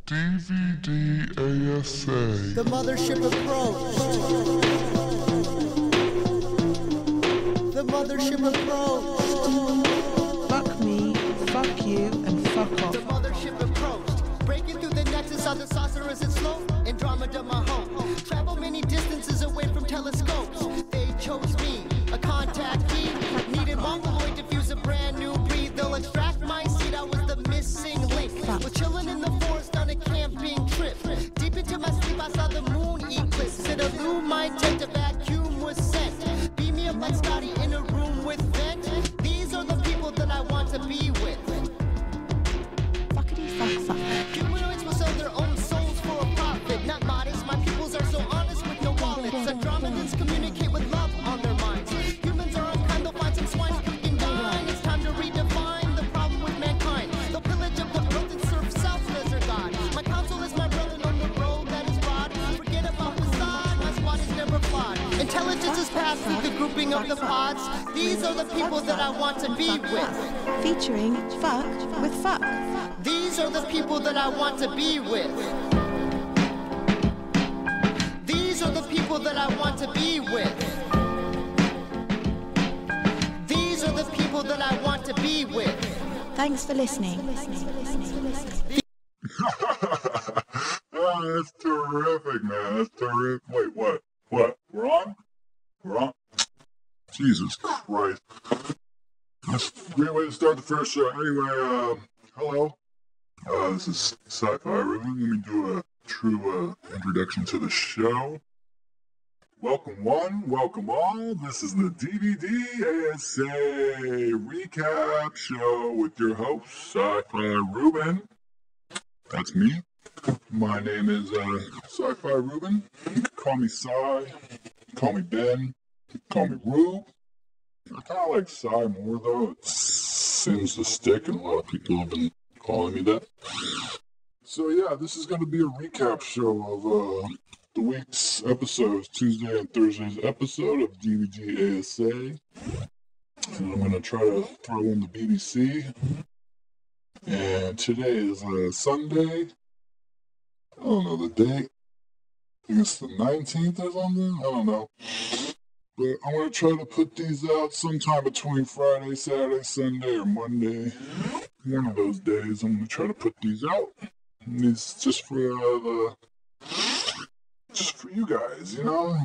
DVDASA. The mothership approach. The mothership approach. Fuck me, fuck you, and fuck off. The mothership approach. Breaking through the nexus of the saucerous and slow. Andromeda, my home. Travel many distances away from telescopes. They chose me, a contact key. Needed mongoloid to fuse a brand new breed. They'll extract my seed. I was the missing link. Was chilling in the forest on a camping trip. Deep into my sleep, I saw the moon eclipse. It illumined my tent, a vacuum was sent. Beam me up like Scotty in a room with vent. These are the people that I want to be with. Fuckity fuck fuck. Humanoids will sell their own souls for a profit. Not modest, my pupils are so honest with no wallets. Andromedans communicate with love on their minds. Humans are unkind, they'll find some swine cooking dine. It's time to redefine the problem with mankind. They'll pillage up the earth and serve self as their god. My counsel is my brother on the road that is broad. Forget about facade, my squad is never flawed. Intelligence is past through the grouping of the pods. These are the people that I want to be with. Featuring fuck with fuck. These are the people that I want to be with. These are the people that I want to be with. These are the people that I want to be with. Thanks for listening. Oh, that's terrific, man. That's terrific. Wait, what? What? We're on? We're on? Jesus Christ. That's a great way to start the first show. Anyway, hello. This is SciFiReuben. Let me do a true introduction to the show. Welcome one, welcome all. This is the DVDASA Recap Show with your host, SciFiReuben. That's me. My name is SciFiReuben. You can call me Sci, call me Ben, call me Rube. I kind of like Sci more though. It seems to stick and a lot of people have been calling me that. So yeah, this is going to be a recap show of the week's episodes, Tuesday and Thursday's episode of DVDASA. So I'm going to try to throw in the BBC. And today is Sunday. I don't know the date. I think it's the 19th or something. I don't know. But I'm going to try to put these out sometime between Friday, Saturday, Sunday, or Monday. One of those days I'm going to try to put these out. And it's just for you guys, you know.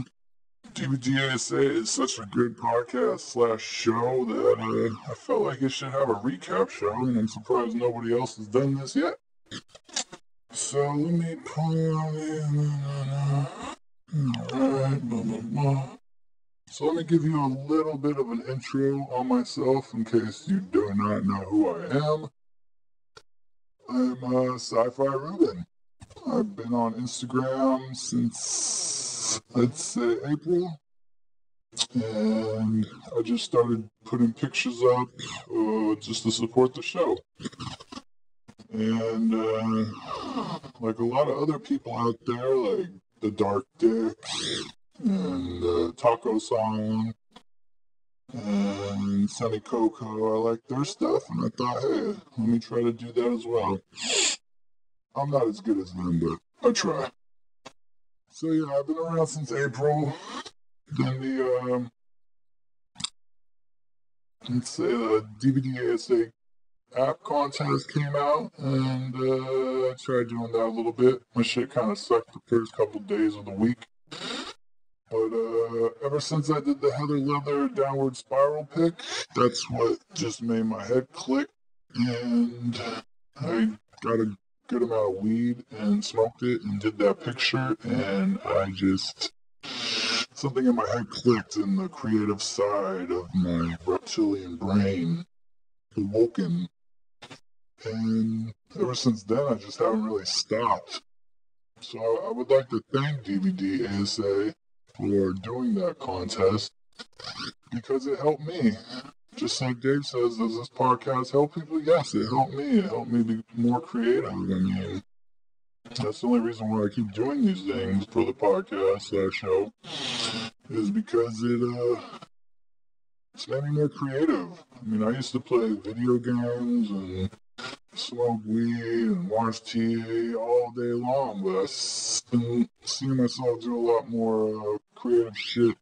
DVDASA is such a good podcast / show that I felt like it should have a recap show, and I'm surprised nobody else has done this yet. So let me pull in. Alright, blah blah blah. So let me give you a little bit of an intro on myself in case you do not know who I am. I'm SciFiReuben. I've been on Instagram since, I'd say, April. And I just started putting pictures up just to support the show. And like a lot of other people out there, like the Dark Dick and Taco Song and Sunny Coco, I like their stuff, and I thought, hey, let me try to do that as well. I'm not as good as them, but I try. So yeah, I've been around since April. Then the DVDASA app contest came out, and I tried doing that a little bit. My shit kind of sucked the first couple days of the week. But ever since I did the Heather Leather downward spiral pic, that's what just made my head click. And I got a good amount of weed and smoked it and did that picture, and something in my head clicked, and the creative side of my reptilian brain awoken. And ever since then, I just haven't really stopped. So I would like to thank DVDASA for doing that contest, because it helped me. Just like Dave says, does this podcast help people? Yes, it helped me. It helped me be more creative. I mean, that's the only reason why I keep doing these things for the podcast / show, is because it's made me more creative. I mean, I used to play video games and smoke weed and watch TV all day long, but I've been seeing myself do a lot more creative shit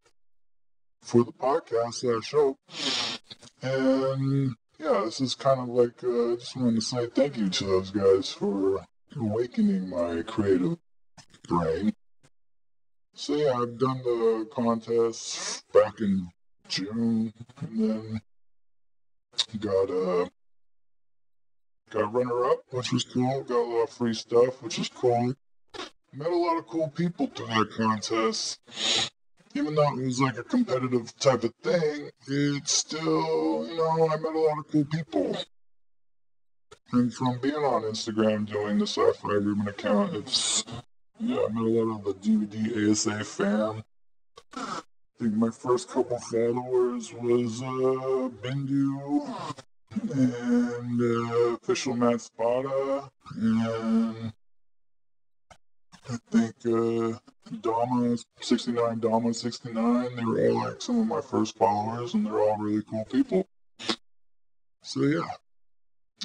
for the podcast show. And yeah, this is kind of like, I just wanted to say thank you to those guys for awakening my creative brain. So yeah, I've done the contest back in June, and then got runner-up, which was cool. Got a lot of free stuff, which is cool. Met a lot of cool people through that contest. Even though it was like a competitive type of thing, it's still, I met a lot of cool people. And from being on Instagram doing the SciFiReuben account, I met a lot of the DVDASA fam. I think my first couple followers was Bindu and Official Matt Spada, and I think Dama69, they were all like some of my first followers, and they're all really cool people. So yeah.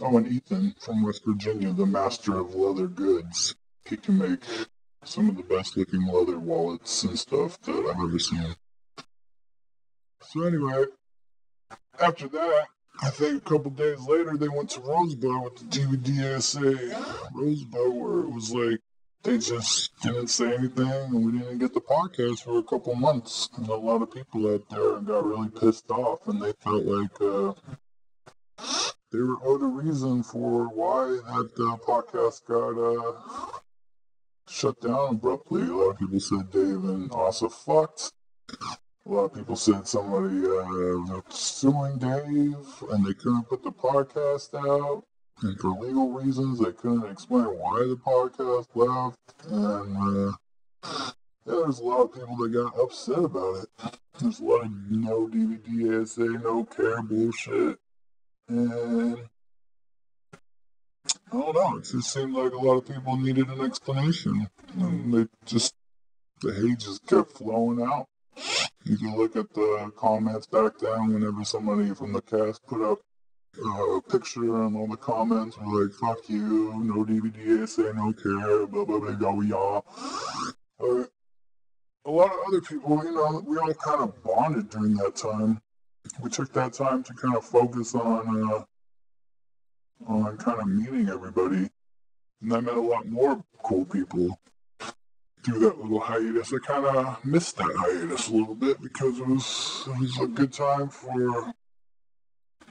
Oh, and Ethan from West Virginia, the master of leather goods. He can make some of the best looking leather wallets and stuff that I've ever seen. So anyway, after that, I think a couple days later, they went to Rosebud with the DVDASA Rosebud, where it was like, they just didn't say anything, and we didn't get the podcast for a couple months. And a lot of people out there got really pissed off, and they felt like they were owed a reason for why that podcast got shut down abruptly. A lot of people said Dave and Asa fucked. A lot of people said somebody was suing Dave, and they couldn't put the podcast out. And for legal reasons, they couldn't explain why the podcast left. And there's a lot of people that got upset about it. There's a lot of no DVDASA, no care bullshit. And I don't know, it just seemed like a lot of people needed an explanation. And the hate just kept flowing out. You can look at the comments back then whenever somebody from the cast put up a picture, and all the comments were like, fuck you, no DVDASA, no care, blah, blah, blah, blah, y'all. A lot of other people, we all kind of bonded during that time. We took that time to kind of focus on kind of meeting everybody. And I met a lot more cool people through that little hiatus. I kind of missed that hiatus a little bit because it was a good time for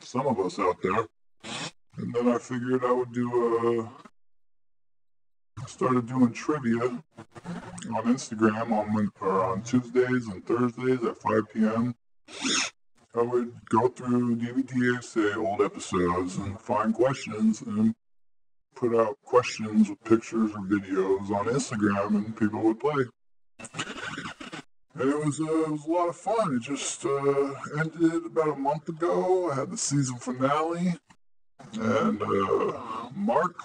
some of us out there. And then I figured I would started doing trivia on Instagram on Tuesdays and Thursdays at 5 p.m. I would go through DVDASA old episodes and find questions and put out questions with pictures or videos on Instagram, and people would play. And it was a lot of fun. It just ended about a month ago. I had the season finale, and Mark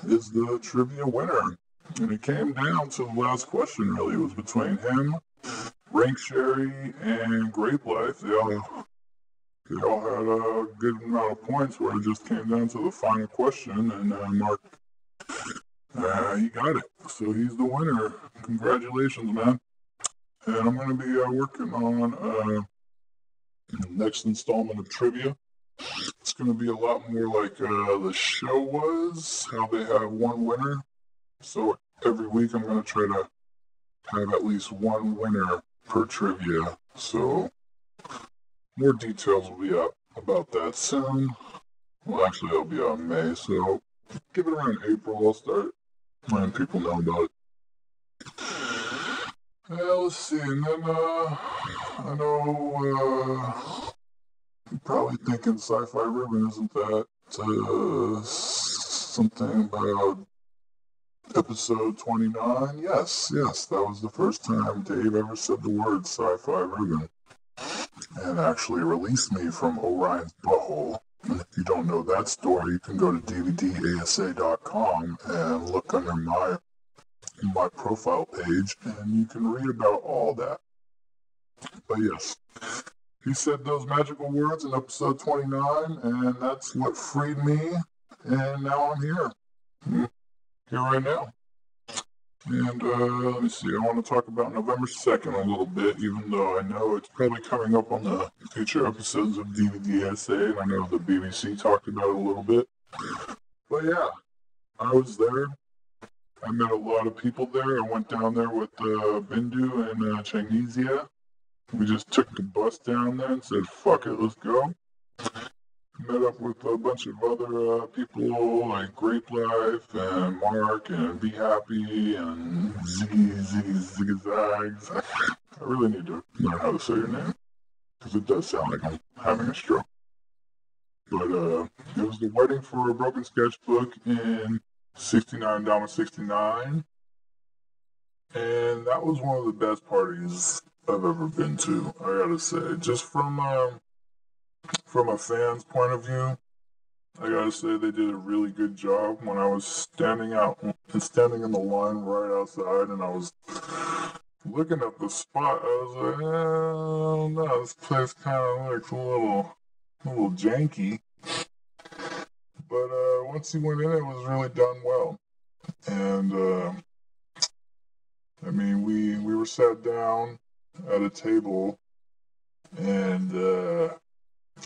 is the trivia winner. And it came down to the last question, really. It was between him, Rank Sherry, and Grape Life. They all had a good amount of points, where it just came down to the final question, and Mark, he got it. So he's the winner. Congratulations, man. And I'm going to be working on the next installment of trivia. It's going to be a lot more like the show was, how they have one winner. So every week I'm going to try to have at least one winner per trivia. So more details will be up about that soon. Well, actually, it'll be out in May, so give it around April. I'll start letting people know about it. Let's see, and then I know you're probably thinking SciFiReuben isn't that something about episode 29? Yes, that was the first time Dave ever said the word SciFiReuben, and actually released me from Orion's butthole. And if you don't know that story, you can go to DVDASA.com and look under my profile page, and you can read about all that. But yes, he said those magical words in episode 29, and that's what freed me And now I'm here. Here right now. And let me see, I want to talk about November 2nd a little bit, even though I know it's probably coming up on the future episodes of DVDASA, and I know the BBC talked about it a little bit. But yeah, I was there. I met a lot of people there. I went down there with Bindu and Chinese. We just took the bus down there and said, fuck it, let's go. Met up with a bunch of other people like Grape Life and Mark and Be Happy and Zigzags. I really need to learn how to say your name because it does sound like I'm having a stroke. But it was the wedding for a Broken Sketchbook in 69 Dama 69. And that was one of the best parties I've ever been to, I gotta say. Just from a fan's point of view, I gotta say they did a really good job. When I was standing in the line right outside and I was looking at the spot, I was like, oh no, this place kind of looks a little janky. But once you went in, it was really done well. And I mean, we were sat down at a table, and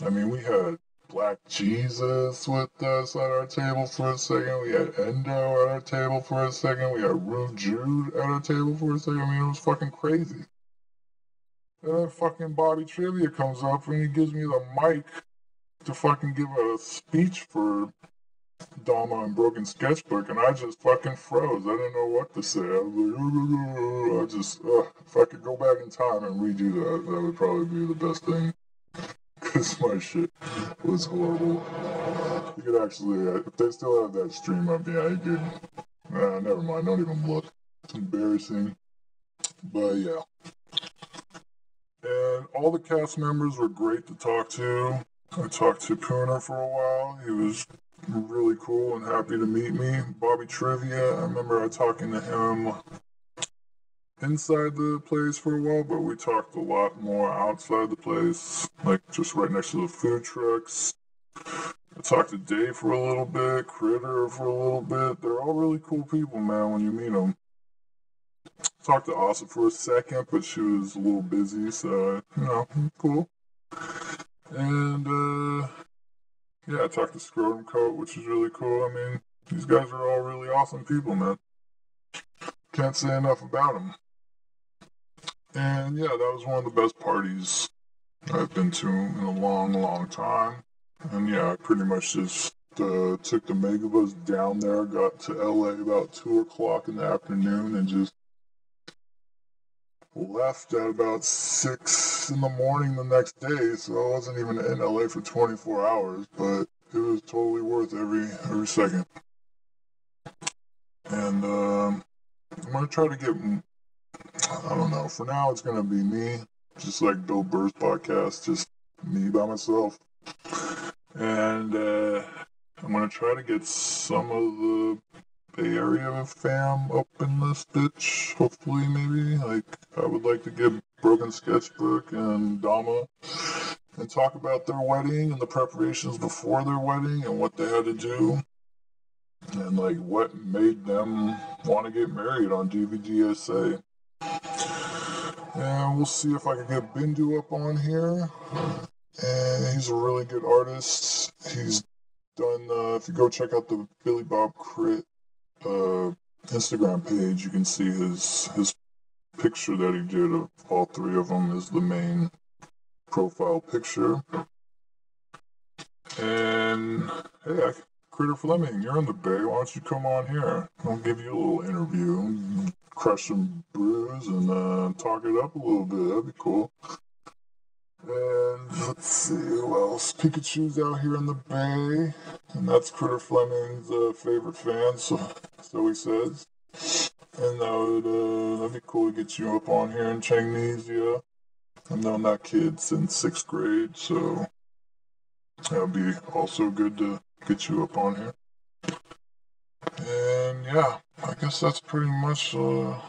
I mean, we had Black Jesus with us at our table for a second. We had Endo at our table for a second. We had Rude Jude at our table for a second. I mean, it was fucking crazy. And then fucking Bobby Trivia comes up and he gives me the mic to fucking give a speech for Dama and Broken Sketchbook, and I just fucking froze. I didn't know what to say. I was like, if I could go back in time and redo that, that would probably be the best thing. Because my shit was horrible. You could actually, if they still have that stream up, yeah, you could. Never mind, don't even look. It's embarrassing. But yeah. And all the cast members were great to talk to. I talked to Pooner for a while. He was really cool and happy to meet me. Bobby Trivia, I remember talking to him inside the place for a while, but we talked a lot more outside the place, like just right next to the food trucks. I talked to Dave for a little bit, Critter for a little bit. They're all really cool people, man, when you meet them. Talked to Asa for a second, but she was a little busy, so, cool. And, yeah, I talked to Scrotum Coat, which is really cool. I mean, these guys are all really awesome people, man. Can't say enough about them. And, yeah, that was one of the best parties I've been to in a long, long time. And, yeah, I pretty much just took the Megabus down there, got to LA about 2 o'clock in the afternoon, and just left at about 6 in the morning the next day, so I wasn't even in LA for 24 hours, but it was totally worth every second. And I'm going to try to get, I don't know, for now it's going to be me, just like Bill Burr's podcast, just me by myself. And I'm going to try to get some of the Bay Area fam up in this bitch, hopefully, maybe. Like, I would like to get Broken Sketchbook and Dama and talk about their wedding and the preparations before their wedding and what they had to do and, like, what made them want to get married on DVDASA. And we'll see if I can get Bindu up on here. And he's a really good artist. He's done, if you go check out the Billy Bob Crit Instagram page, you can see his picture that he did of all three of them is the main profile picture. And hey, Critter Fleming, you're in the Bay. Why don't you come on here? I'll give you a little interview, crush some brews, and talk it up a little bit. That'd be cool. And let's see who else. Pikachu's out here in the Bay, and that's Critter Fleming's favorite fan, so he says. And that'd be cool to get you up on here in Changnesia. I've known that kid since 6th grade, so that'd be also good to get you up on here. And yeah, I guess that's pretty much a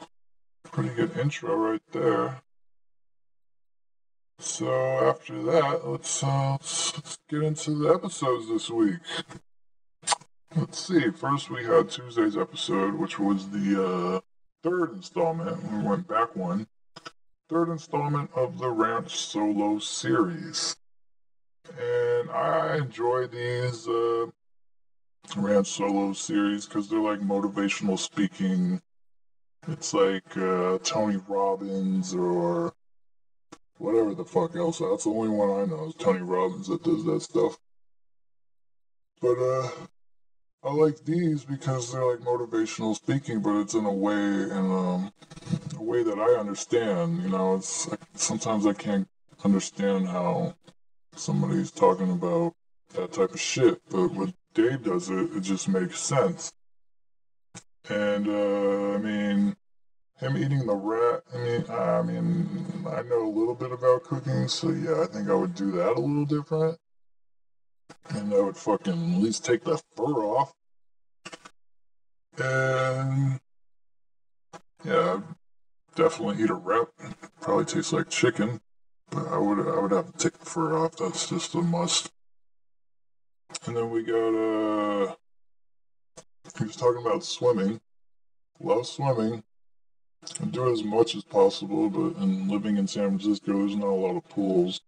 pretty good intro right there. So after that, let's get into the episodes this week. Let's see. First, we had Tuesday's episode, which was the third installment. We went back one. Third installment of the Ranch Solo series. And I enjoy these Ranch Solo series because they're like motivational speaking. It's like Tony Robbins or whatever the fuck else. That's the only one I know is Tony Robbins that does that stuff. But I like these because they're like motivational speaking, but it's in a way that I understand. You know, it's like, sometimes I can't understand how somebody's talking about that type of shit, but when Dave does it, it just makes sense. And I mean, him eating the rat. I mean, I know a little bit about cooking, so yeah, I think I would do that a little different. And I would fucking at least take the fur off. And yeah, I'd definitely eat a rat. Probably tastes like chicken, but I would have to take the fur off. That's just a must. And then we got he was talking about swimming. Love swimming. I do it as much as possible, but in living in San Francisco, there's not a lot of pools.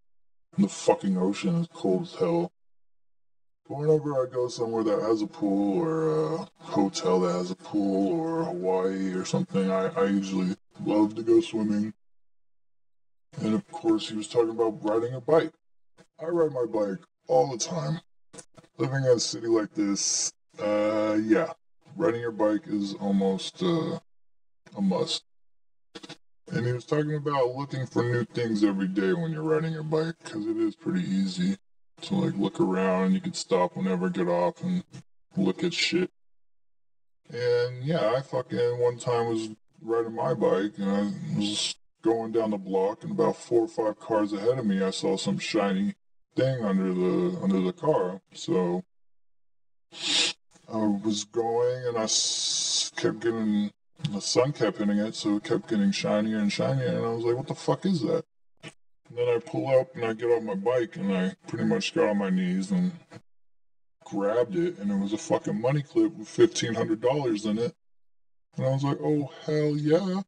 And the fucking ocean is cold as hell. But whenever I go somewhere that has a pool, or a hotel that has a pool, or Hawaii or something, I usually love to go swimming. And of course, he was talking about riding a bike. I ride my bike all the time. Living in a city like this, yeah, riding your bike is almost a must. And he was talking about looking for new things every day when you're riding your bike, because it is pretty easy to like look around. You can stop whenever, get off, and look at shit. And yeah, I fucking one time was riding my bike, and I was going down the block, and about 4 or 5 cars ahead of me, I saw some shiny thing under the car. So I was going, and I kept getting. The sun kept hitting it, so it kept getting shinier and shinier, and I was like, what the fuck is that? And then I pull up, and I get off my bike, and I pretty much got on my knees and grabbed it, and it was a fucking money clip with $1,500 in it. And I was like, oh, hell yeah.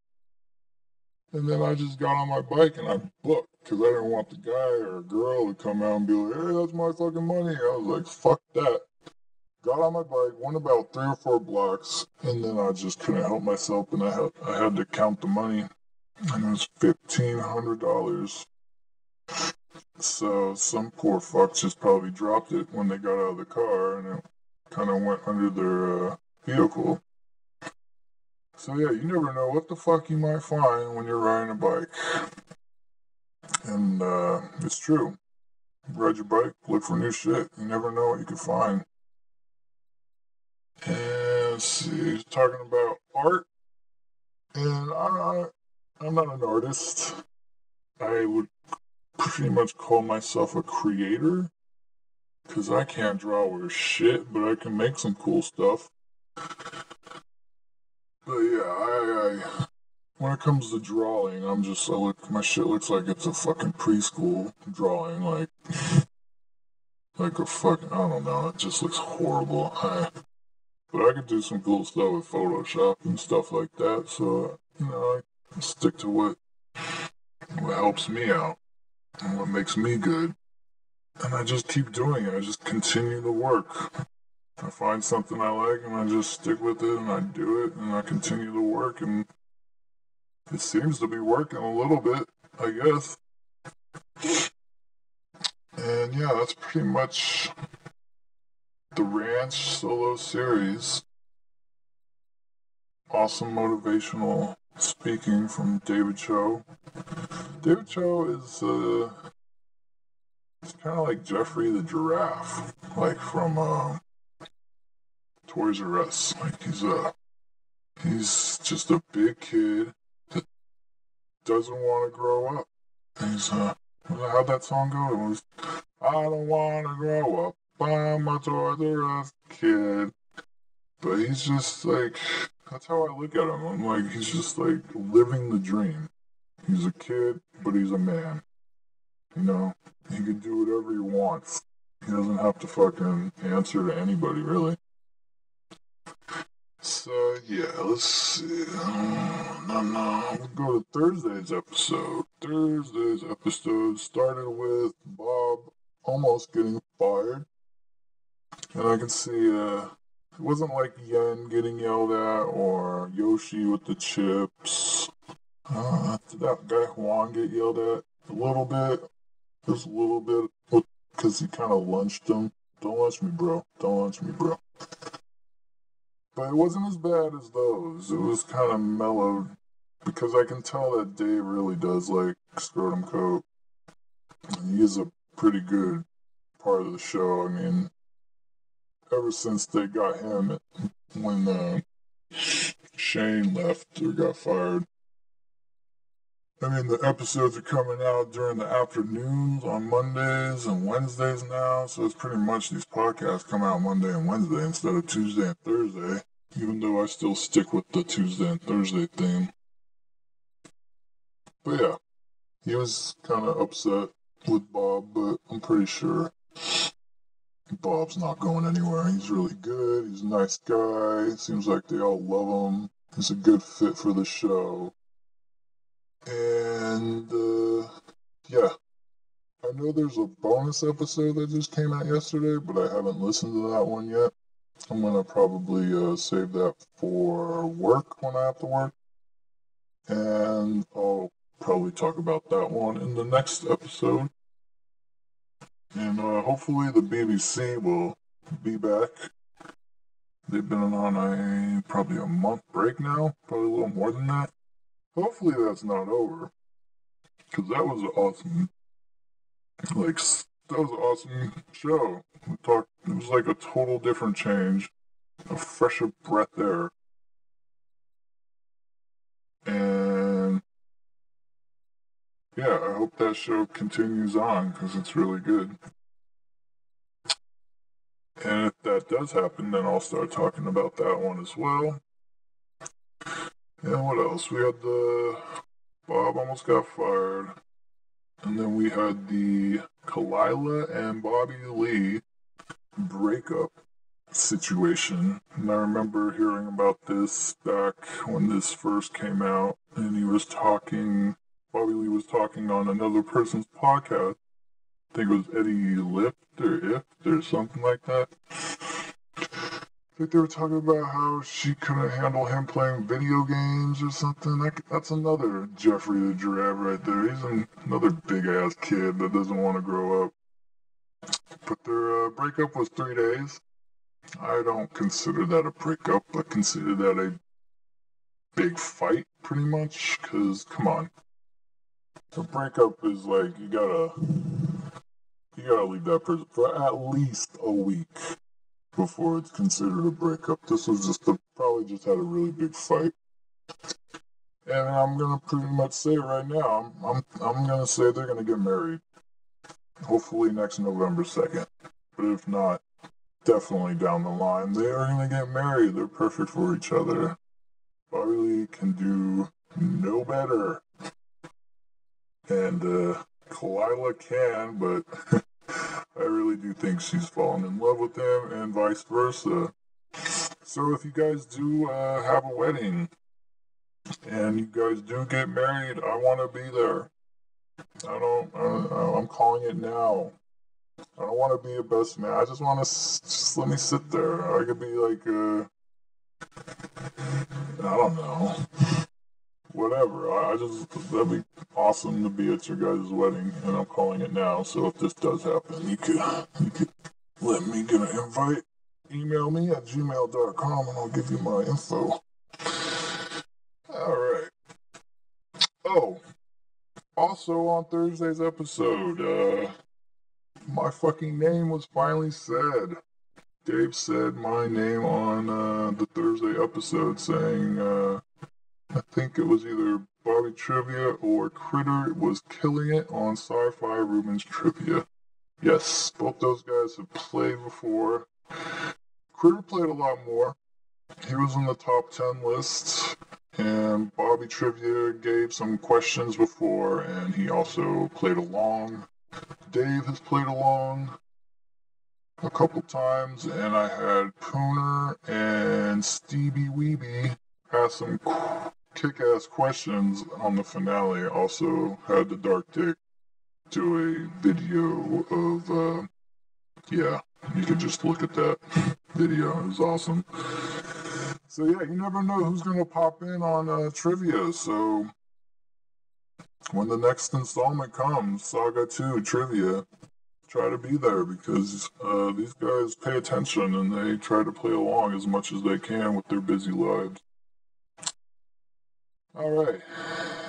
And then I just got on my bike, and I booked, because I didn't want the guy or girl to come out and be like, hey, that's my fucking money. I was like, fuck that. Got on my bike, went about 3 or 4 blocks, and then I just couldn't help myself, and I had to count the money, and it was $1,500. So some poor fucks just probably dropped it when they got out of the car, and it kind of went under their vehicle. So yeah, you never know what the fuck you might find when you're riding a bike. And it's true. Ride your bike, look for new shit. You never know what you could find. And let's see, he's talking about art, and I'm not an artist. I would pretty much call myself a creator, because I can't draw worth shit, but I can make some cool stuff. But yeah, when it comes to drawing, my shit looks like it's a fucking preschool drawing, like a fucking, I don't know, it just looks horrible. But I could do some cool stuff with Photoshop and stuff like that, so, I stick to what helps me out and what makes me good. And I just keep doing it. I just continue to work. I find something I like, and I just stick with it, and I do it, and I continue to work, and it seems to be working a little bit, I guess. And yeah, that's pretty much the Ranch Solo series. Awesome motivational speaking from David Cho. David Cho is it's kind of like Jeffrey the Giraffe, like from Toys R Us. Like he's just a big kid that doesn't want to grow up. He's how'd that song go? It was, I don't want to grow up. I'm a Toys R Us kid. But he's just like, that's how I look at him. I'm like, he's just like living the dream. He's a kid, but he's a man. He can do whatever he wants. He doesn't have to fucking answer to anybody, really. So, yeah, let's see. We'll go to Thursday's episode. Thursday's episode started with Bob almost getting fired. And I can see, it wasn't like Yen getting yelled at or Yoshi with the chips. Did that guy Juan get yelled at? A little bit. Just a little bit. Because he kind of lunched him. Don't lunch me, bro. Don't lunch me, bro. But it wasn't as bad as those. It was kind of mellowed. Because I can tell that Dave really does like Scrotum Coat. He is a pretty good part of the show. I mean, ever since they got him when Shane left or got fired. I mean, the episodes are coming out during the afternoons on Mondays and Wednesdays now, so it's pretty much these podcasts come out Monday and Wednesday instead of Tuesday and Thursday, even though I still stick with the Tuesday and Thursday theme. But yeah, he was kind of upset with Bob, but I'm pretty sure Bob's not going anywhere. He's really good. He's a nice guy. Seems like they all love him. He's a good fit for the show. And, yeah. I know there's a bonus episode that just came out yesterday, but I haven't listened to that one yet. I'm going to probably save that for work when I have to work. And I'll probably talk about that one in the next episode. And hopefully the BBC will be back. They've been on probably a month break now, probably a little more than that. Hopefully that's not over, because that was an awesome, show. It was like a total different change, a fresher breath air. And yeah, I hope that show continues on, because it's really good. And if that does happen, then I'll start talking about that one as well. And what else? We had the Bob almost got fired. And then we had the Kalila and Bobby Lee breakup situation. And I remember hearing about this back when this first came out. And Bobby Lee was talking on another person's podcast. I think it was Eddie Lift or Ift or something like that. I think they were talking about how she couldn't handle him playing video games or something. That's another Jeffrey the Giraffe right there. He's another big-ass kid that doesn't want to grow up. But their breakup was 3 days. I don't consider that a breakup. I consider that a big fight, pretty much. Because, come on. A breakup is like, you gotta leave that person for at least a week before it's considered a breakup. This was probably just had a really big fight. And I'm gonna pretty much say right now, I'm gonna say they're gonna get married. Hopefully next November 2nd. But if not, definitely down the line. They are gonna get married. They're perfect for each other. Bobby Lee can do no better. And Kalila can, but I really do think she's fallen in love with him, and vice versa. So if you guys do have a wedding, and you guys do get married, I want to be there. I'm calling it now. I don't want to be a best man. I just want to, just let me sit there. I could be like, I don't know. Whatever. That'd be awesome to be at your guys' wedding, and I'm calling it now. So if this does happen, you could let me get an invite. Email me at gmail.com and I'll give you my info. Alright. Oh, also on Thursday's episode, my fucking name was finally said. Dave said my name on the Thursday episode, saying, I think it was either Bobby Trivia or Critter was killing it on SciFiReuben's Trivia. Yes, both those guys have played before. Critter played a lot more. He was in the top 10 list, and Bobby Trivia gave some questions before, and he also played along. Dave has played along. a couple times, and I had Pooner and Stevie Weeby ask some kick-ass questions on the finale. Also had the Dark Dick do a video of, yeah, you could just look at that video. It was awesome. So yeah, you never know who's going to pop in on trivia. So when the next installment comes, Saga 2 Trivia, try to be there because these guys pay attention and they try to play along as much as they can with their busy lives. Alright,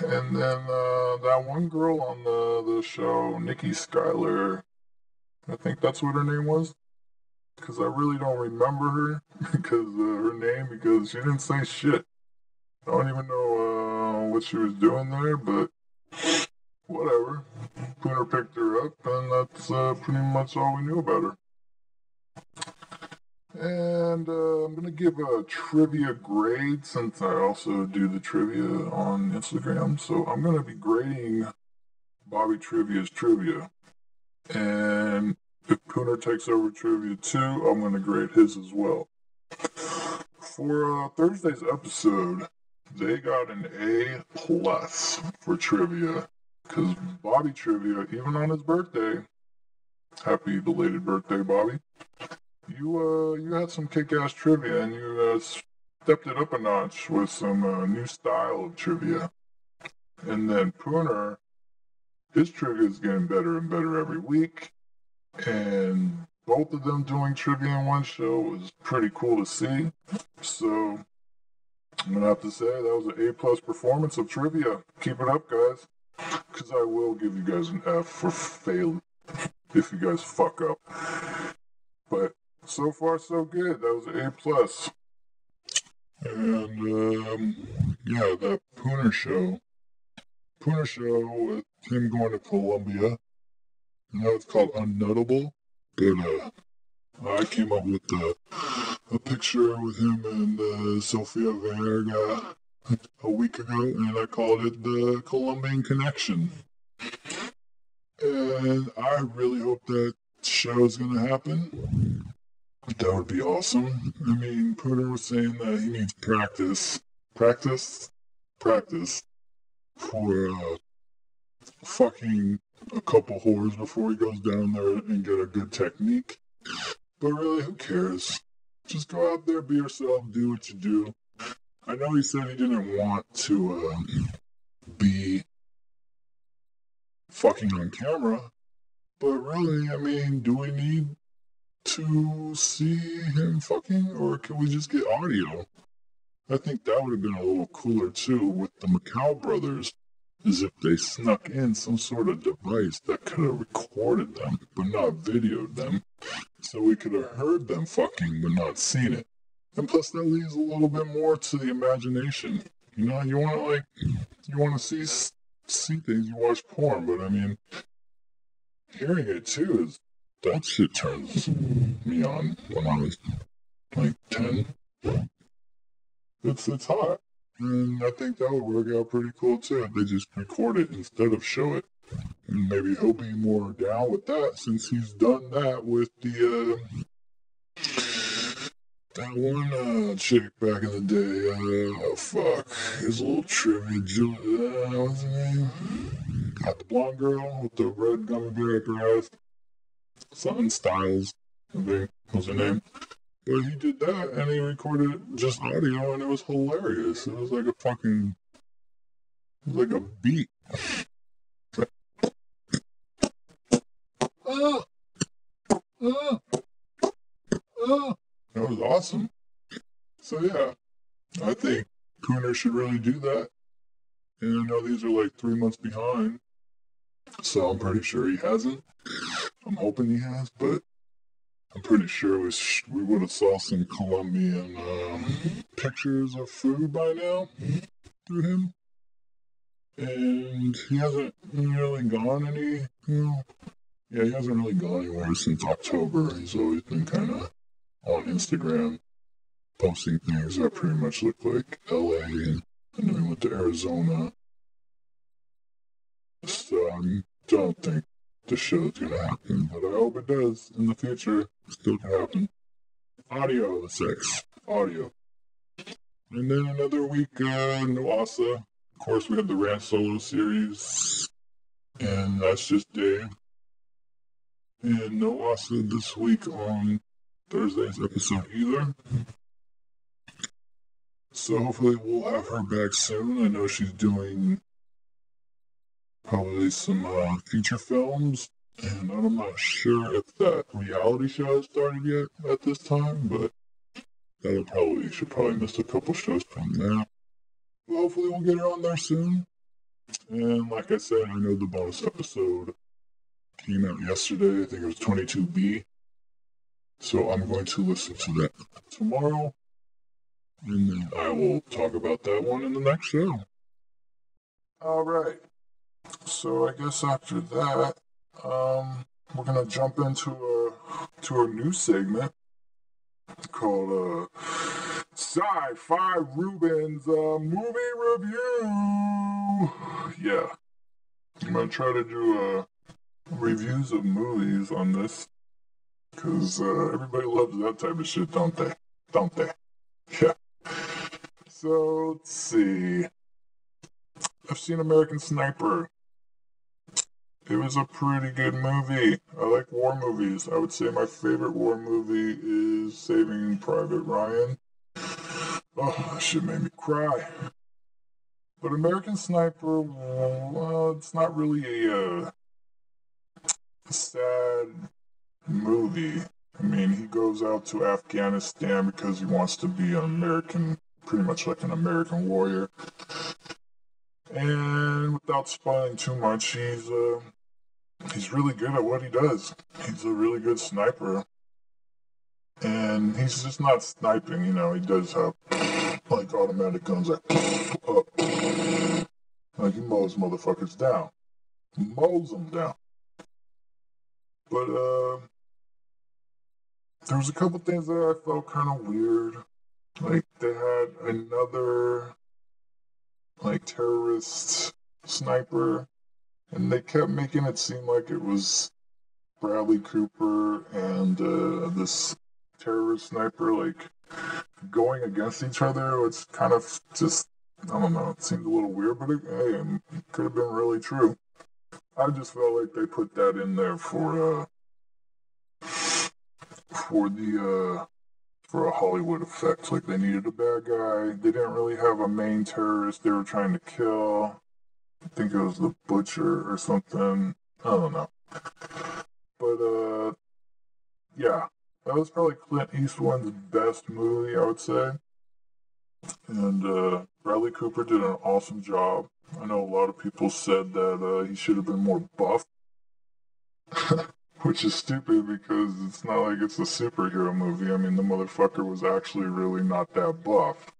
and then that one girl on the show, Nikki Schuyler, I think that's what her name was, because I really don't remember her, because her name, because she didn't say shit. I don't even know what she was doing there, but whatever. Pooner picked her up, and that's pretty much all we knew about her. And I'm going to give a trivia grade since I also do the trivia on Instagram. So I'm going to be grading Bobby Trivia's trivia. And if Pooner takes over trivia too, I'm going to grade his as well. For Thursday's episode, they got an A+ for trivia. Because Bobby Trivia, even on his birthday, happy belated birthday, Bobby, you had some kick-ass trivia, and you stepped it up a notch with some new style of trivia. And then Pooner, his trivia is getting better and better every week, and both of them doing trivia in one show was pretty cool to see. So I'm gonna have to say that was an A+ performance of trivia. Keep it up, guys, because I will give you guys an F for failing if you guys fuck up. But so far, so good. That was an A+. And, yeah, that Pooner show with him going to Colombia, it's called Unnotable, but, I came up with a picture with him and Sofia Vergara a week ago, and I called it the Colombian Connection. And I really hope that show is going to happen. That would be awesome. I mean, Pooner was saying that he needs practice for fucking a couple whores before he goes down there and get a good technique. But really, who cares? Just go out there, be yourself, do what you do. I know he said he didn't want to be fucking on camera, but really, I mean, do we need to see him fucking, or can we just get audio? I think that would have been a little cooler too with the Macau brothers, as if they snuck in some sort of device that could have recorded them but not videoed them, so we could have heard them fucking but not seen it. And plus that leaves a little bit more to the imagination. You know, you want to see things, you watch porn, but I mean, hearing it too is, that shit turns me on when I was like 10. It's hot. And I think that would work out pretty cool too if they just record it instead of show it. And maybe he'll be more down with that since he's done that with the that one chick back in the day. His little trivia, what's her name? Got the blonde girl with the red gummy bear up her ass. Something Styles, I think was her name. But he did that and he recorded just audio and it was hilarious. It was like a beat. That was awesome. So yeah, I think Pooner should really do that. And I know these are like 3 months behind, so I'm pretty sure he hasn't. I'm hoping he has, but I'm pretty sure we would have saw some Colombian pictures of food by now through him. And he hasn't really gone he hasn't really gone anywhere since October. He's always been kind of on Instagram posting things that pretty much look like LA, and then he went to Arizona. So I don't think the show's gonna happen, but I hope it does in the future. It still can happen. Audio, the sex. Audio. And then another week, NOASA. Of course, we have the Rant Solo series. And that's just Dave. And NOASA this week on Thursday's episode either. So hopefully we'll have her back soon. I know she's doing probably some feature films. And I'm not sure if that reality show has started yet at this time, but she'll probably miss a couple shows from that. But hopefully we'll get her on there soon. And like I said, I know the bonus episode came out yesterday. I think it was 22B. So I'm going to listen to that tomorrow. And then I will talk about that one in the next show. Alright. So I guess after that, we're going to jump into a new segment called SciFiReuben's movie review. Yeah. I'm going to try to do reviews of movies on this because everybody loves that type of shit, don't they? Don't they? Yeah. So, let's see. I've seen American Sniper. It was a pretty good movie. I like war movies. I would say my favorite war movie is Saving Private Ryan. Oh, that shit made me cry. But American Sniper, well, it's not really a sad movie. I mean, he goes out to Afghanistan because he wants to be an American, pretty much like an American warrior. And without spoiling too much, he's really good at what he does. He's a really good sniper. And he's just not sniping, he does have, like, automatic guns, like he mows motherfuckers down. Mows them down. But, there was a couple things that I felt kind of weird. Like, they had another, like, terrorist sniper, and they kept making it seem like it was Bradley Cooper and this terrorist sniper, like, going against each other. It's kind of just, I don't know, it seemed a little weird, but it could have been really true. I just felt like they put that in there for a Hollywood effect. Like, they needed a bad guy. They didn't really have a main terrorist they were trying to kill. I think it was the Butcher or something. I don't know. But, yeah. That was probably Clint Eastwood's best movie, I would say. And, Bradley Cooper did an awesome job. I know a lot of people said that, he should have been more buff. Which is stupid because it's not like it's a superhero movie. I mean, the motherfucker was actually really not that buff.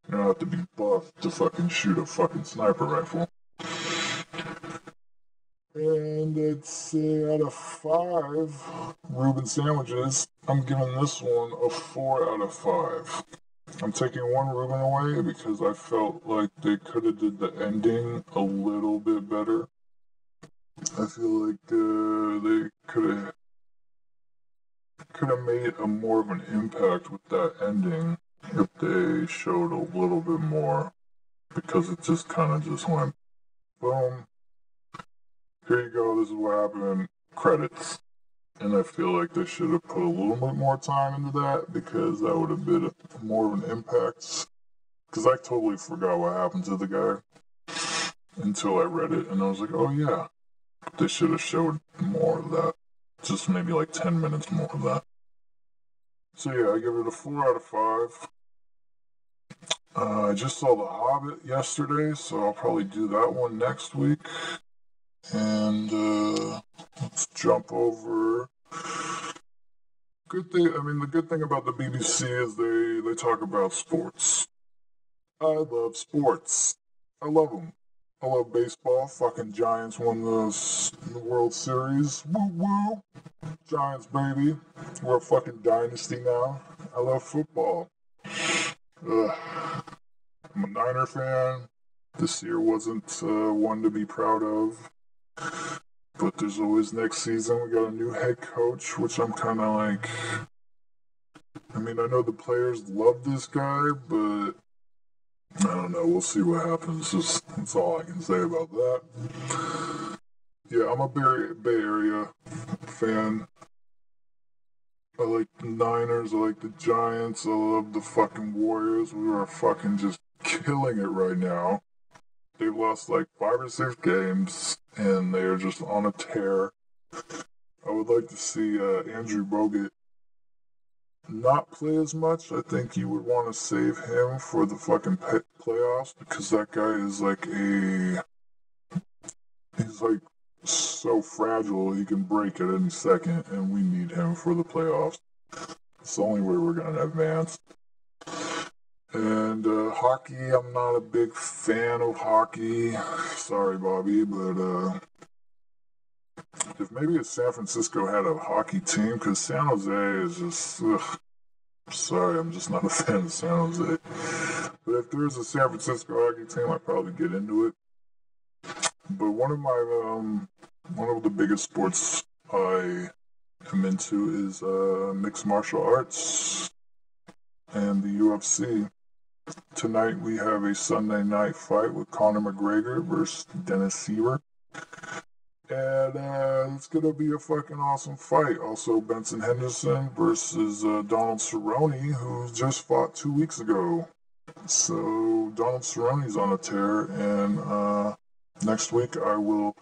You don't have to be buff to fucking shoot a fucking sniper rifle. And let's say out of 5 Reuben sandwiches, I'm giving this one a 4 out of 5. I'm taking one Reuben away because I felt like they could have did the ending a little bit better. I feel like they could have made a more of an impact with that ending if they showed a little bit more, because it just kind of just went boom. Here you go, this is what happened, credits. And I feel like they should have put a little bit more time into that, because that would have been more of an impact. Because I totally forgot what happened to the guy until I read it, and I was like, oh yeah, they should have showed more of that. Just maybe like 10 minutes more of that. So yeah, I give it a 4 out of 5. I just saw The Hobbit yesterday, so I'll probably do that one next week. And let's jump over. The good thing about the BBC is they talk about sports. I love sports. I love them. I love baseball. Fucking Giants won the World Series. Woo woo. Giants, baby. We're a fucking dynasty now. I love football. Ugh. I'm a Niner fan. This year wasn't one to be proud of. But there's always next season. We got a new head coach, which I'm kind of like. I mean, I know the players love this guy, but I don't know. We'll see what happens. That's all I can say about that. Yeah, I'm a Bay Area fan. I like the Niners. I like the Giants. I love the fucking Warriors. We are fucking just killing it right now. They've lost like 5 or 6 games, and they are just on a tear. I would like to see Andrew Bogut not play as much. I think you would want to save him for the fucking playoffs, because that guy is like he's like so fragile, he can break at any second, and we need him for the playoffs. It's the only way we're going to advance. And hockey, I'm not a big fan of hockey. Sorry, Bobby, but if maybe if San Francisco had a hockey team, because San Jose is just, sorry, I'm just not a fan of San Jose. But if there's a San Francisco hockey team, I'd probably get into it. But one of the biggest sports I am into is mixed martial arts and the UFC. Tonight we have a Sunday night fight with Conor McGregor versus Dennis Siver. And it's going to be a fucking awesome fight. Also, Benson Henderson versus Donald Cerrone, who just fought 2 weeks ago. So, Donald Cerrone's on a tear, and next week I will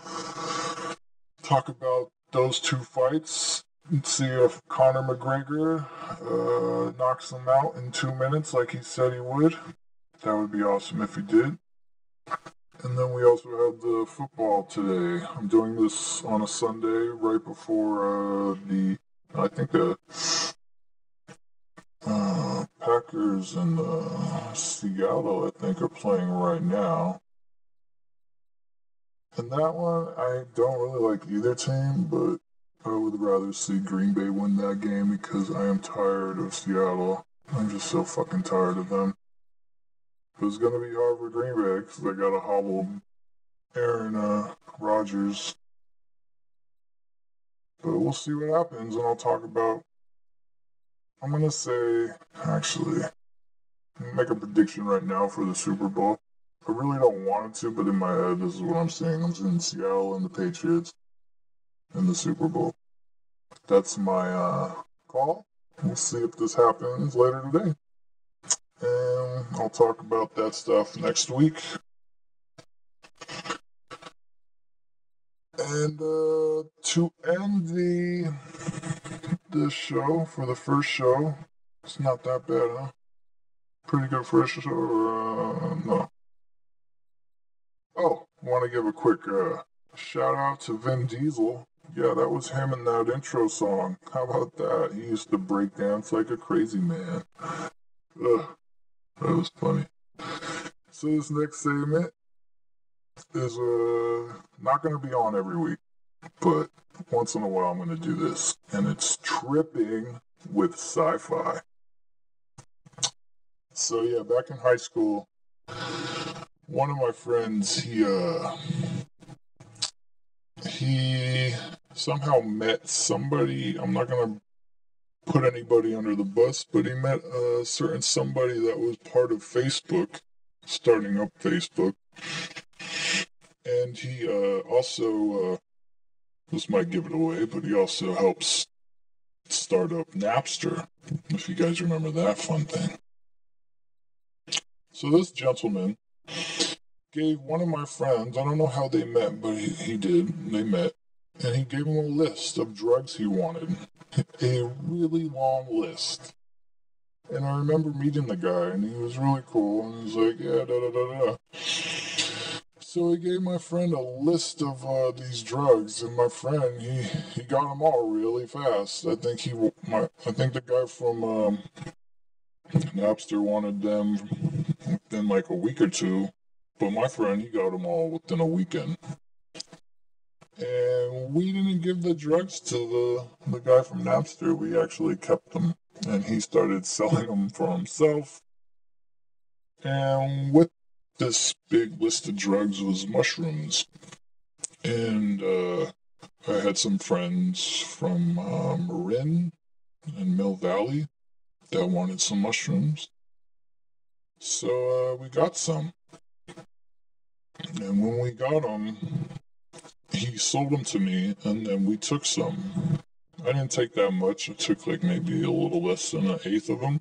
talk about those 2 fights and see if Conor McGregor knocks him out in 2 minutes like he said he would. That would be awesome if he did. And then we also have the football today. I'm doing this on a Sunday right before I think the Packers and Seattle, I think, are playing right now. And that one, I don't really like either team, but I would rather see Green Bay win that game because I am tired of Seattle. I'm just so fucking tired of them. But it's going to be hard for Green Bay because they got to hobble Aaron Rodgers. But we'll see what happens, and I'll talk about. I'm going to say, actually, make a prediction right now for the Super Bowl. I really don't want it to, but in my head, this is what I'm saying. I'm seeing Seattle and the Patriots in the Super Bowl. That's my call. We'll see if this happens later today. And I'll talk about that stuff next week. And to end the show, for the first show, it's not that bad, huh? Pretty good first show, no. Oh, I want to give a quick shout out to Vin Diesel. Yeah, that was him in that intro song. How about that? He used to break dance like a crazy man. Ugh, that was funny. So this next segment is not going to be on every week, but once in a while I'm going to do this, and it's tripping with sci-fi. So yeah, back in high school, one of my friends, he somehow met somebody. I'm not going to put anybody under the bus, but he met a certain somebody that was part of Facebook, starting up Facebook. And he also, this might give it away, but he also helps start up Napster, if you guys remember that fun thing. So this gentleman gave one of my friends, I don't know how they met, but he did, they met, and he gave him a list of drugs he wanted. A really long list. And I remember meeting the guy, and he was really cool, and he was like, yeah, da-da-da-da. So he gave my friend a list of these drugs, and my friend, he got them all really fast. I think the guy from Napster wanted them within like a week or 2, but my friend, he got them all within a weekend. And we didn't give the drugs to the guy from Napster. We actually kept them, and he started selling them for himself. And with this big list of drugs was mushrooms. And I had some friends from Marin and Mill Valley that wanted some mushrooms. So we got some. And when we got them, he sold them to me, and then we took some. I didn't take that much. I took like maybe a little less than an eighth of them.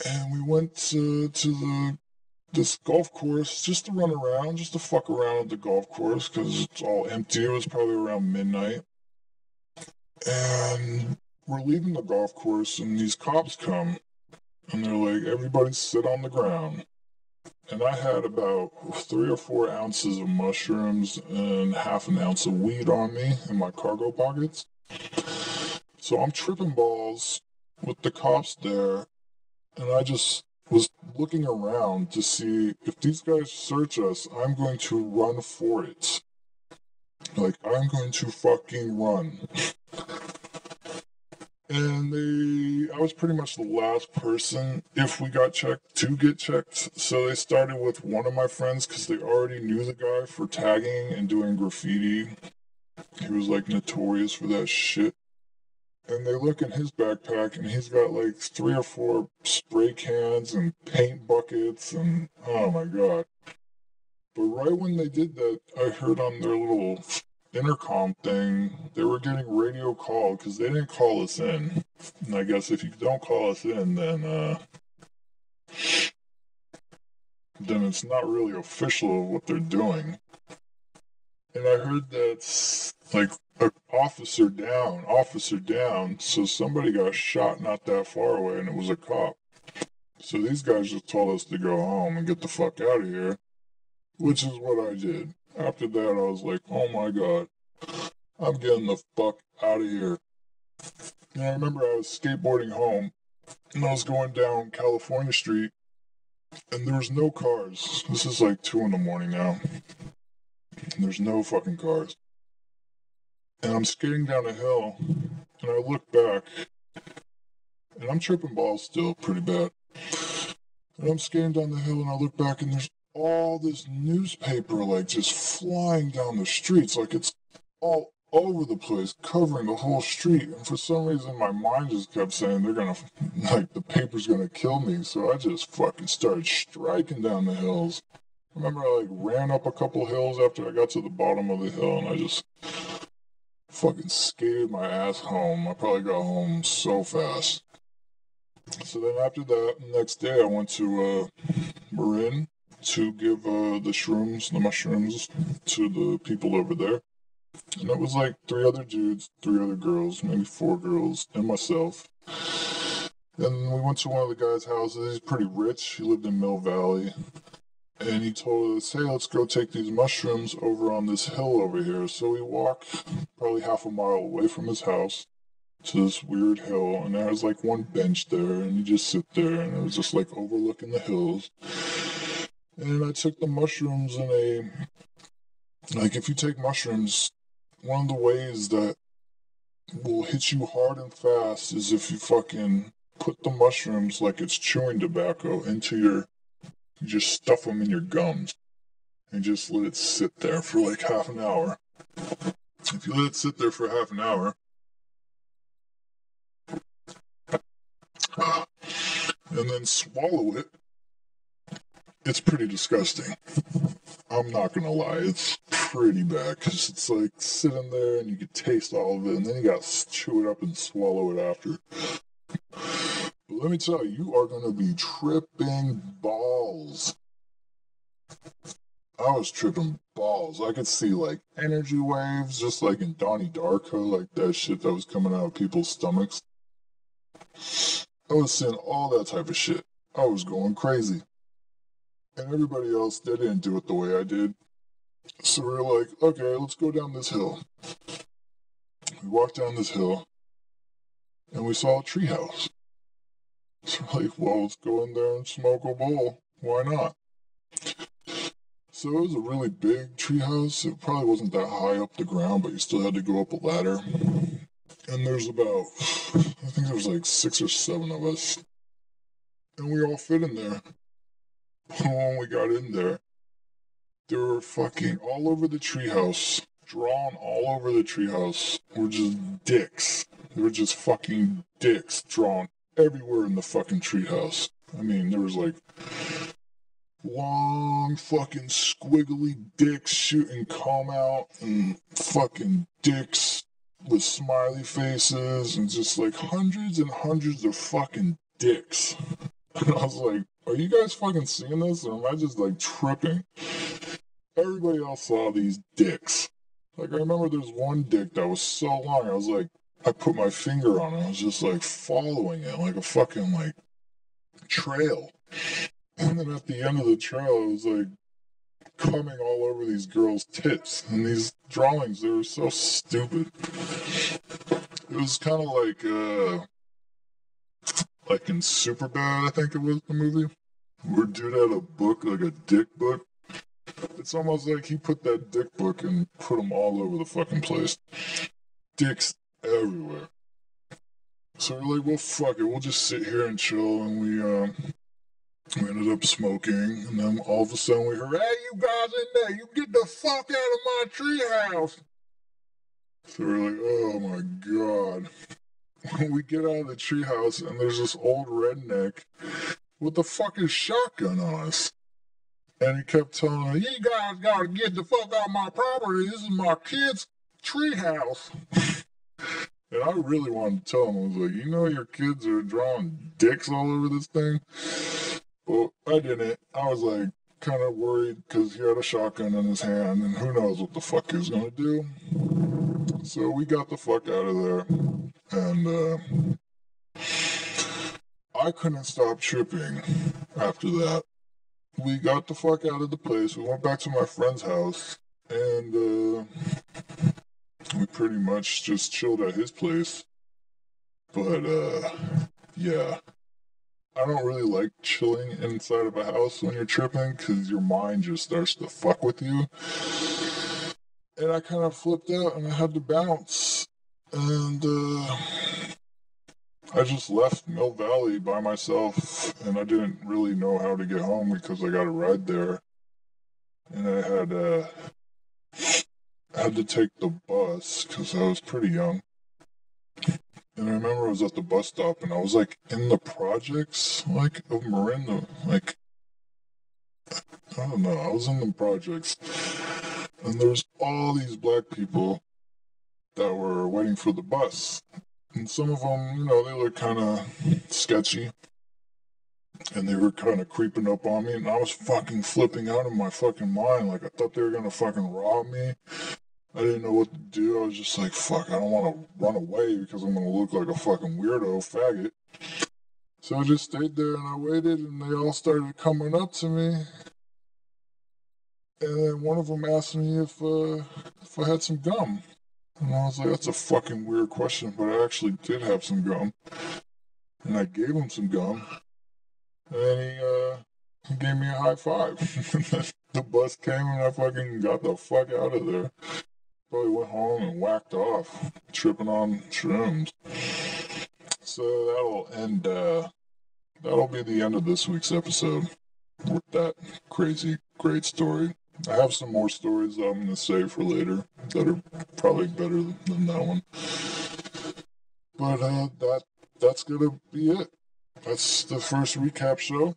And we went to this golf course just to run around, just to fuck around at the golf course because it's all empty. It was probably around midnight. And we're leaving the golf course, and these cops come, and they're like, everybody sit on the ground. And I had about 3 or 4 ounces of mushrooms and half an ounce of weed on me in my cargo pockets. So I'm tripping balls with the cops there, and I just was looking around to see if these guys search us, I'm going to run for it. Like, I'm going to fucking run. And I was pretty much the last person, if we got checked, to get checked. So they started with one of my friends because they already knew the guy for tagging and doing graffiti. He was like notorious for that shit. And they look in his backpack and he's got like 3 or 4 spray cans and paint buckets and oh my god. But right when they did that, I heard on their little intercom thing, they were getting radio called because they didn't call us in. And I guess if you don't call us in, then it's not really official of what they're doing. And I heard that's like an officer down, so somebody got shot not that far away and it was a cop. So these guys just told us to go home and get the fuck out of here, which is what I did. After that, I was like, oh my god, I'm getting the fuck out of here. And I remember I was skateboarding home, and I was going down California Street, and there was no cars. This is like 2 in the morning now. And there's no fucking cars. And I'm skating down a hill, and I look back, and I'm tripping balls still pretty bad. And I'm skating down the hill, and I look back, and there's all this newspaper like just flying down the streets, like it's all over the place, covering the whole street. And for some reason my mind just kept saying they're gonna, like, the paper's gonna kill me. So I just fucking started striking down the hills. I remember I like ran up a couple hills after I got to the bottom of the hill, and I just fucking skated my ass home. I probably got home so fast. So then after that, the next day I went to Marin to give the mushrooms to the people over there. And it was like 3 other dudes, 3 other girls, maybe 4 girls, and myself. And we went to one of the guy's houses. He's pretty rich. He lived in Mill Valley. And he told us, hey, let's go take these mushrooms over on this hill over here. So we walk probably half a mile away from his house to this weird hill. And there was like one bench there, and you just sit there, and it was just like overlooking the hills. And I took the mushrooms if you take mushrooms, one of the ways that will hit you hard and fast is if you fucking put the mushrooms like it's chewing tobacco you just stuff them in your gums and just let it sit there for like half an hour. If you let it sit there for half an hour, and then swallow it, it's pretty disgusting. I'm not gonna lie, it's pretty bad because it's like sitting there and you can taste all of it, and then you gotta chew it up and swallow it after. But let me tell you, you are gonna be tripping balls. I was tripping balls. I could see like energy waves, just like in Donnie Darko, like that shit that was coming out of people's stomachs. I was seeing all that type of shit. I was going crazy. And everybody else, they didn't do it the way I did. So we were like, okay, let's go down this hill. We walked down this hill, and we saw a treehouse. So we're like, well, let's go in there and smoke a bowl. Why not? So it was a really big treehouse. It probably wasn't that high up the ground, but you still had to go up a ladder. And there's about, I think there was like 6 or 7 of us. And we all fit in there. When we got in there, They were fucking all over the treehouse. Drawn all over the treehouse were just dicks. They were just fucking dicks drawn everywhere in the fucking treehouse. I mean, there was like long fucking squiggly dicks shooting comb out and fucking dicks with smiley faces and just like hundreds and hundreds of fucking dicks. And I was like, are you guys fucking seeing this or am I just like tripping? Everybody else saw these dicks. Like, I remember there's one dick that was so long, I was like, I put my finger on it, I was just like following it like a fucking like trail. And then at the end of the trail, it was like coming all over these girls' tits. And these drawings, they were so stupid. It was kind of like in Superbad, I think it was the movie, where dude had a book, like a dick book. It's almost like he put that dick book and put them all over the fucking place. Dicks everywhere. So we're like, well, fuck it, we'll just sit here and chill, and we ended up smoking, and then all of a sudden we heard, hey, you guys in there, you get the fuck out of my treehouse. So we're like, oh my god. We get out of the treehouse, and there's this old redneck with a fucking shotgun on us. And he kept telling us, you guys gotta get the fuck out of my property, this is my kid's treehouse. And I really wanted to tell him, I was like, you know your kids are drawing dicks all over this thing? Well, I didn't. I was like kind of worried because he had a shotgun in his hand and who knows what the fuck he was going to do. So we got the fuck out of there. And I couldn't stop tripping after that. We got the fuck out of the place. We went back to my friend's house. And we pretty much just chilled at his place. But yeah. I don't really like chilling inside of a house when you're tripping because your mind just starts to fuck with you. And I kind of flipped out and I had to bounce. And I just left Mill Valley by myself and I didn't really know how to get home because I got a ride there. And I had to take the bus because I was pretty young. And I remember I was at the bus stop and I was like in the projects, like of Marin, like, I don't know, I was in the projects. And there's all these black people that were waiting for the bus. And some of them, you know, they looked kind of sketchy. And they were kind of creeping up on me. And I was fucking flipping out of my fucking mind. Like I thought they were going to fucking rob me. I didn't know what to do. I was just like, fuck, I don't want to run away because I'm going to look like a fucking weirdo faggot. So I just stayed there and I waited and they all started coming up to me. And then one of them asked me if I had some gum. And I was like, that's a fucking weird question, but I actually did have some gum. And I gave him some gum. And then he gave me a high five. The bus came and I fucking got the fuck out of there. Probably went home and whacked off, tripping on shrooms. So that'll be the end of this week's episode with that crazy, great story. I have some more stories that I'm going to save for later that are probably better than that one. But that's going to be it. That's the first recap show.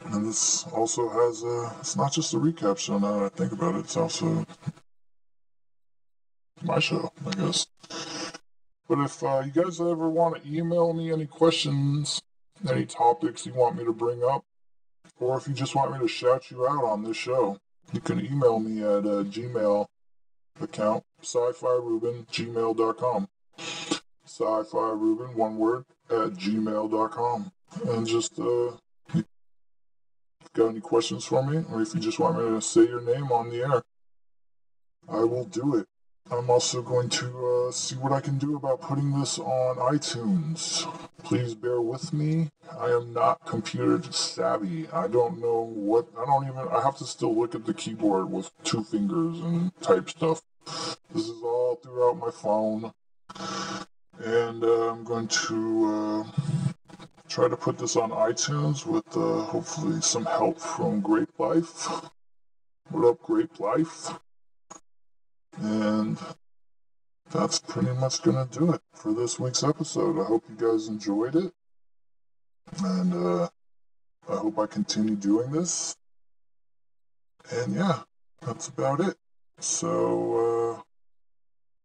And this also has it's not just a recap show now that I think about it, it's also my show, I guess. But if you guys ever want to email me any questions, any topics you want me to bring up, or if you just want me to shout you out on this show, you can email me at Gmail account, SciFiReuben, gmail.com. SciFiReuben, one word, at gmail.com. And just, if you got any questions for me, or if you just want me to say your name on the air, I will do it. I'm also going to see what I can do about putting this on iTunes. Please bear with me. I am not computer savvy. I don't know I have to still look at the keyboard with two fingers and type stuff. This is all throughout my phone. And I'm going to try to put this on iTunes with hopefully some help from Great Life. What up, Grape Life? And that's pretty much gonna do it for this week's episode. I hope you guys enjoyed it. And I hope I continue doing this. And yeah, that's about it. So,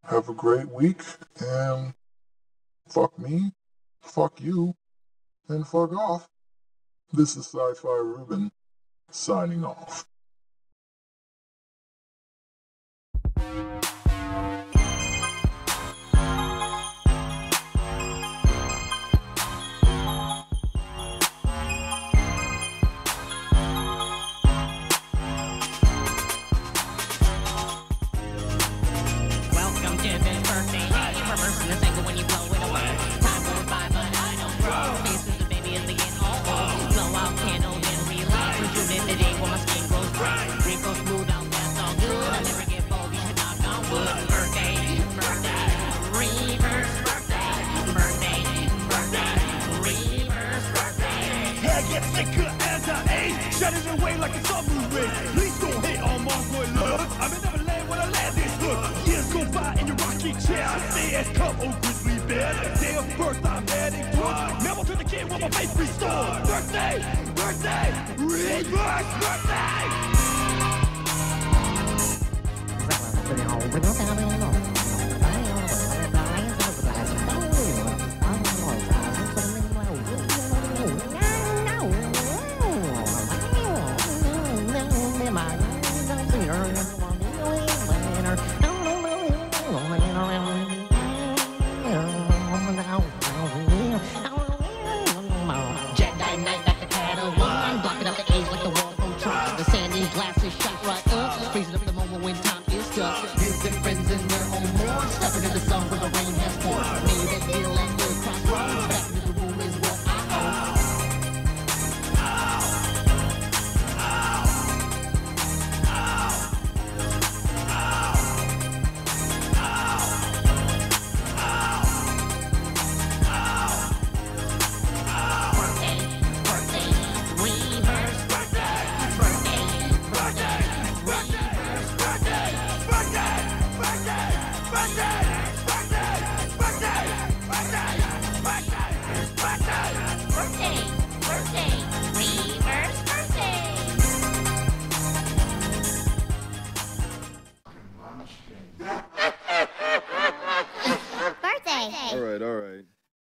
have a great week, and fuck me, fuck you, and fuck off. This is SciFiReuben, signing off. Shut it away like a submarine. Please don't hate on my boy love. I'm in Neverland when I land this hood. Years go by in your rocking chair. I stay as cup, oh grizzly bear. Day of birth, I'm heading towards. Memo to the kid with my face restored. Birthday, birthday, reverse birthday.